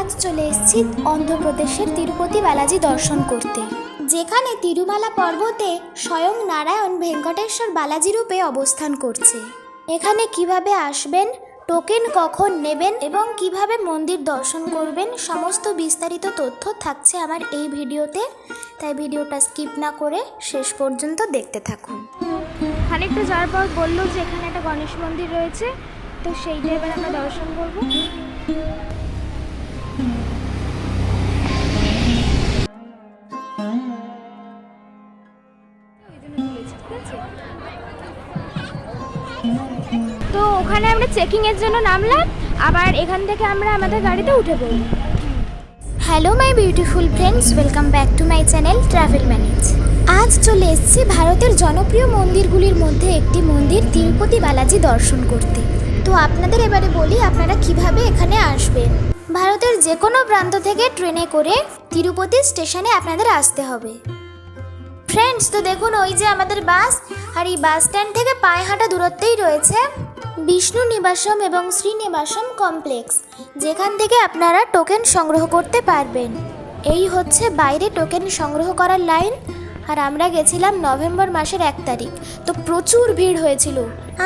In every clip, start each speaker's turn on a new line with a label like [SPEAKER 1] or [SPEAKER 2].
[SPEAKER 1] আজ চলে এসেছি অন্ধ্রপ্রদেশের তিরুপতি বালাজি দর্শন করতে, যেখানে তিরুমালা পর্বতে স্বয়ং নারায়ণ ভেঙ্কটেশ্বর বালাজি রূপে অবস্থান করছে। এখানে কিভাবে আসবেন, টোকেন কখন নেবেন এবং কিভাবে মন্দির দর্শন করবেন, সমস্ত বিস্তারিত তথ্য থাকছে আমার এই ভিডিওতে। তাই ভিডিওটা স্কিপ না করে শেষ পর্যন্ত দেখতে থাকুন।
[SPEAKER 2] খানিকটা যাওয়ার পর বললো যে এখানে একটা গণেশ মন্দির রয়েছে, তো সেইটা এবার আমরা দর্শন করবো। তো ওখানে আমরা চেকিংয়ের জন্য নামলাম, আবার এখান থেকে আমরা আমাদের গাড়িতে উঠে পড়ব।
[SPEAKER 1] Hello my beautiful friends, welcome back to my channel travel manage. আজ চলে এসেছি ভারতের জনপ্রিয় মন্দিরগুলির মধ্যে একটি মন্দির তিরুপতি বালাজি দর্শন করতে। তো আপনাদের এবারে বলি আপনারা কিভাবে এখানে আসবেন। ভারতের যে কোনো প্রান্ত থেকে ট্রেনে করে তিরুপতি স্টেশনে আপনাদের আসতে হবে। ফ্রেন্ডস, তো দেখুন ওই যে আমাদের বাস, আর এই বাস স্ট্যান্ড থেকে পায়ে হাঁটা দূরত্বেই রয়েছে বিষ্ণু নিবাসম এবং শ্রীনিবাসম কমপ্লেক্স, যেখান থেকে আপনারা টোকেন সংগ্রহ করতে পারবেন। এই হচ্ছে বাইরে টোকেন সংগ্রহ করার লাইন। আর আমরা গেছিলাম নভেম্বর মাসের 1 তারিখ, তো প্রচুর ভিড় হয়েছিল।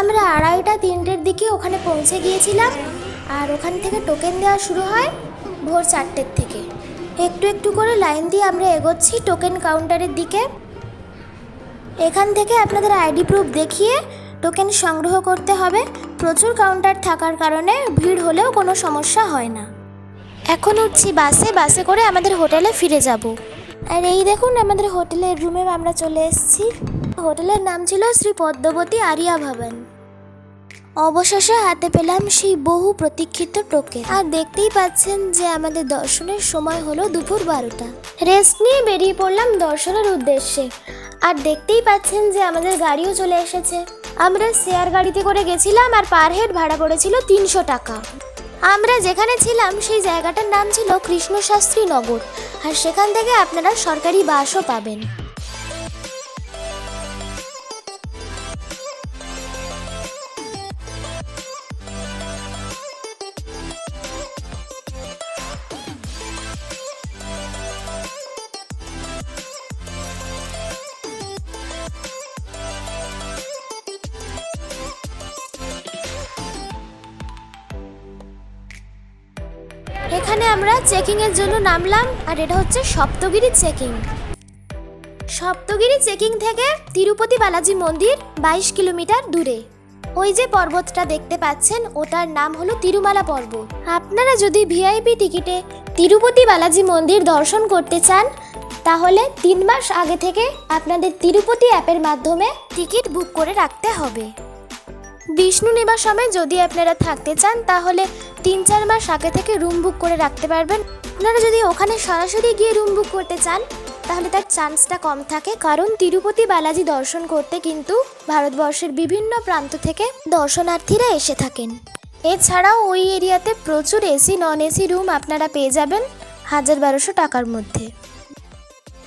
[SPEAKER 1] আমরা 2:30-3টের দিকে ওখানে পৌঁছে গিয়েছিলাম, আর ওখান থেকে টোকেন দেওয়া শুরু হয় ভোর 4টের থেকে। একটু একটু করে লাইন দিয়ে আমরা এগোচ্ছি টোকেন কাউন্টারের দিকে। এখান থেকে আপনাদের আইডি প্রুফ দেখিয়ে টোকেন সংগ্রহ করতে হবে। প্রচুর কাউন্টার থাকার কারণে ভিড় হলেও কোনো সমস্যা হয় না। এখন উঠছি বাসে করে আমাদের হোটেলে ফিরে যাব। আর এই দেখুন আমাদের হোটেলের রুমে আমরা চলে এসেছি। হোটেলের নাম ছিল শ্রী পদ্মবতী আরিয়া ভবন। অবশেষে হাতে পেলাম সেই বহু প্রতীক্ষিত টোকেন। আর দেখতেই পাচ্ছেন যে আমাদের দর্শনের সময় হলো দুপুর 12টা। রেস্ট নিয়ে বেরিয়ে পড়লাম দর্শনের উদ্দেশ্যে। আর দেখতেই পাচ্ছেন যে আমাদের গাড়িও চলে এসেছে। আমরা শেয়ার গাড়িতে করে গেছিলাম, আর পার হেড ভাড়া পড়েছিল 300 টাকা। আমরা যেখানে ছিলাম সেই জায়গাটার নাম ছিল কৃষ্ণশাস্ত্রী নগর, আর সেখান থেকে আপনারা সরকারি বাসও পাবেন। এখানে আমরা চেকিংয়ের জন্য নামলাম, আর এটা হচ্ছে সপ্তগিরি চেকিং। সপ্তগিরি চেকিং থেকে তিরুপতি বালাজি মন্দির 22 কিলোমিটার দূরে। ওই যে পর্বতটা দেখতে পাচ্ছেন ওটার নাম হলো তিরুমালা পর্বত। আপনারা যদি ভিআইপি টিকিটে তিরুপতি বালাজি মন্দির দর্শন করতে চান, তাহলে 3 মাস আগে থেকে আপনাদের তিরুপতি অ্যাপের মাধ্যমে টিকিট বুক করে রাখতে হবে। বিষ্ণু নিবাসমে যদি আপনারা থাকতে চান, তাহলে 3-4 মাস আগে থেকে রুম বুক করে রাখতে পারবেন। আপনারা যদি ওখানে সরাসরি গিয়ে রুম বুক করতে চান, তাহলে তার চান্সটা কম থাকে, কারণ তিরুপতি বালাজি দর্শন করতে কিন্তু ভারতবর্ষের বিভিন্ন প্রান্ত থেকে দর্শনার্থীরা এসে থাকেন। এছাড়াও ওই এরিয়াতে প্রচুর এসি নন এসি রুম আপনারা পেয়ে যাবেন 1000-1200 টাকার মধ্যে।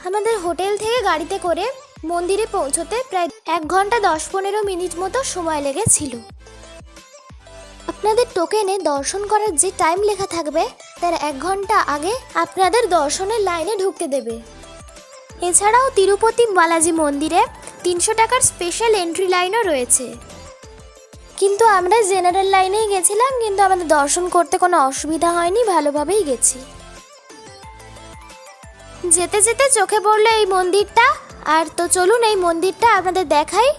[SPEAKER 1] আমাদের হোটেল থেকে গাড়িতে করে মন্দিরে পৌঁছতে প্রায় 1 ঘন্টা 10-15 মিনিট মতো সময় লেগেছিল। আপনাদের টোকেনে দর্শন করার যে টাইম লেখা থাকবে তার 1 ঘন্টা আগে আপনাদের দর্শনের লাইনে ঢুকতে দেবে। এছাড়াও তিরুপতি বালাজি মন্দিরে 300 টাকার স্পেশাল এন্ট্রি লাইনও রয়েছে। কিন্তু আমরা জেনারেল লাইনেই গেছিলাম, কিন্তু আমাদের দর্শন করতে কোনো অসুবিধা হয়নি, ভালোভাবেই গেছি। যেতে যেতে চোখে পড়লো এই মন্দিরটা, আর তো চলুন এই মন্দিরটা আপনাদের দেখাই।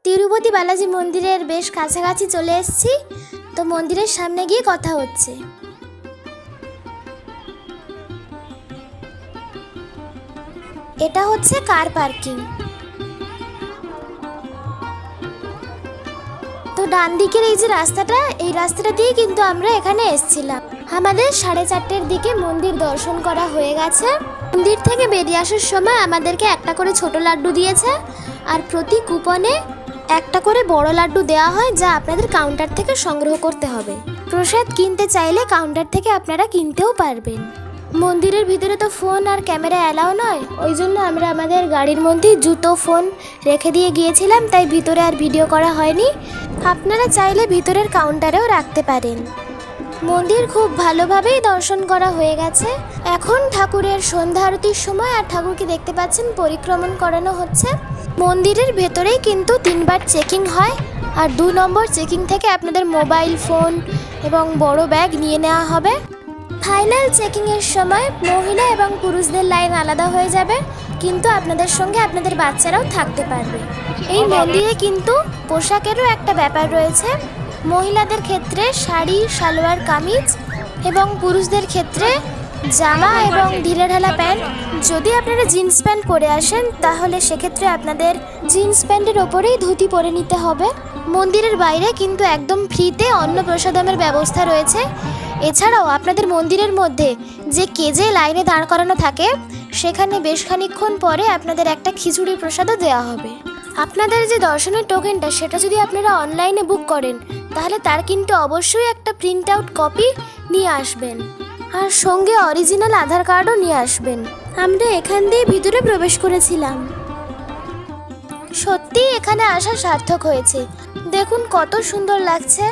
[SPEAKER 1] তিরুপতি বালাজি মন্দিরের বেশ কাছাকাছি চলে এসেছি, তো মন্দিরের সামনে গিয়ে কথা হচ্ছে। এটা হচ্ছে কার পার্কিং। তো ডান দিকের এই যে রাস্তাটা, এই রাস্তাটা দিয়ে কিন্তু আমরা এখানে এসেছিলাম। আমাদের 4:30-র দিকে মন্দির দর্শন করা হয়ে গেছে। মন্দির থেকে বেরিয়ে আসার সময় আমাদেরকে একটা করে ছোট লাড্ডু দিয়েছে, আর প্রতি কুপনে একটা করে বড় লাড্ডু দেওয়া হয়, যা আপনাদের কাউন্টার থেকে সংগ্রহ করতে হবে। প্রসাদ কিনতে চাইলে কাউন্টার থেকে আপনারা কিনতেও পারবেন। মন্দিরের ভিতরে তো ফোন আর ক্যামেরা অ্যালাউ নয়, ওই জন্য আমরা আমাদের গাড়ির মধ্যেই জুতো ফোন রেখে দিয়ে গিয়েছিলাম, তাই ভিতরে আর ভিডিও করা হয়নি। আপনারা চাইলে ভিতরের কাউন্টারেও রাখতে পারেন। মন্দির খুব ভালোভাবেই দর্শন করা হয়ে গেছে। এখন ঠাকুরের সন্ধ্যা আরতির সময় আর ঠাকুরকে দেখতে পাচ্ছেন পরিক্রমণ করানো হচ্ছে। মন্দিরের ভেতরেই কিন্তু 3বার চেকিং হয়, আর 2 নম্বর চেকিং থেকে আপনাদের মোবাইল ফোন এবং বড় ব্যাগ নিয়ে নেওয়া হবে। ফাইনাল চেকিংয়ের সময় মহিলা এবং পুরুষদের লাইন আলাদা হয়ে যাবে, কিন্তু আপনাদের সঙ্গে আপনাদের বাচ্চারাও থাকতে পারবে। এই মন্দিরে কিন্তু পোশাকেরও একটা ব্যাপার রয়েছে। মহিলাদের ক্ষেত্রে শাড়ি, সালোয়ার কামিজ এবং পুরুষদের ক্ষেত্রে জামা এবং ঢিলেঢালা প্যান্ট। যদি আপনারা জিন্স প্যান্ট পরে আসেন তাহলে সেক্ষেত্রে আপনাদের জিন্স প্যান্টের ওপরেই ধুতি পরে নিতে হবে। মন্দিরের বাইরে কিন্তু একদম ফ্রিতে অন্নপ্রসাদমের ব্যবস্থা রয়েছে। এছাড়াও আপনাদের মন্দিরের মধ্যে যে কেজে লাইনে দাঁড় করানো থাকে, সেখানে বেশ খানিকক্ষণ পরে আপনাদের একটা খিচুড়ি প্রসাদও দেওয়া হবে। আপনাদের যে দর্শনের টোকেনটা, সেটা যদি আপনারা অনলাইনে বুক করেন তাহলে তার কিন্তু অবশ্যই একটা প্রিন্ট আউট কপি নিয়ে আসবেন, আর সঙ্গে অরিজিনাল আধার কার্ডও নিয়ে আসবেন। আমরা এখান দিয়ে ভিতরে প্রবেশ করেছিলাম। সত্যি এখানে আসা সার্থক হয়েছে। দেখুন কত সুন্দর লাগছে।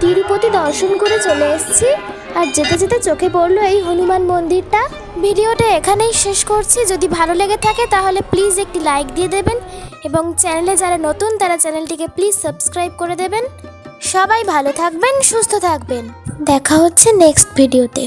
[SPEAKER 1] তিরুপতি দর্শন করে চলে এসেছি, আর যেতে যেতে চোখে পড়লো এই হনুমান মন্দিরটা। ভিডিওটা এখানেই শেষ করছি। যদি ভালো লেগে থাকে তাহলে প্লিজ একটি লাইক দিয়ে দেবেন, এবং চ্যানেলে যারা নতুন তারা চ্যানেলটিকে প্লিজ সাবস্ক্রাইব করে দেবেন। সবাই ভালো থাকবেন, সুস্থ থাকবেন। দেখা হচ্ছে নেক্সট ভিডিওতে।